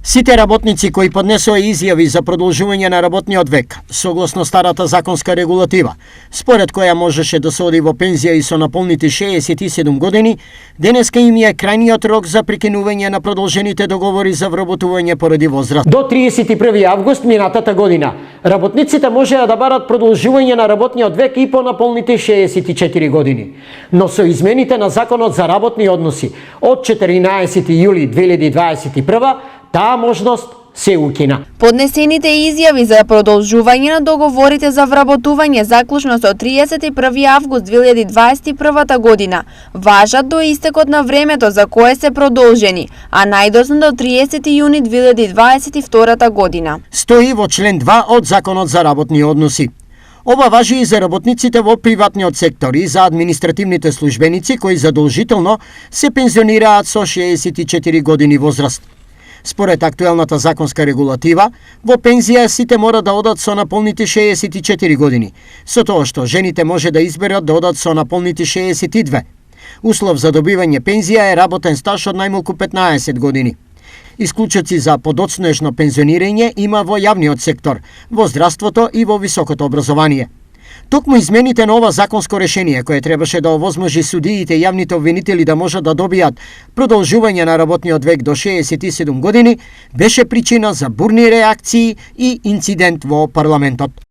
Сите работници кои поднесоа изјави за продолжување на работниот век, согласно старата законска регулатива, според која можеше да се оди во пензија и со наполните 67 години, денеска им е крајниот рок за прекинување на продолжените договори за вработување поради возраст. До 31 август минатата година, работниците можеа да барат продолжување на работниот век и по наполните 64 години. Но со измените на Законот за работни односи од 14 јули 2021 таа можност се укина. Поднесените изјави за продолжување на договорите за вработување заклучно со 31 август 2021 година важат до истекот на времето за кое се продолжени, а најдосно до 30 јуни 2022 година. Стои во член 2 од Законот за работни односи. Ова важи и за работниците во приватниот сектор и за административните службеници кои задолжително се пензионираат со 64 години возраст. Според актуелната законска регулатива, во пензија сите мора да одат со наполните 64 години, со тоа што жените може да изберат да одат со наполните 62. Услов за добивање пензија е работен стаж од најмалку 15 години. Исклучоци за подоцнежно пензионирање има во јавниот сектор, во здравството и во високото образование. Токму измените на ова законско решение, кое требаше да овозможи судиите и јавните обвинители да можат да добијат продолжување на работниот век до 67 години, беше причина за бурни реакции и инцидент во парламентот.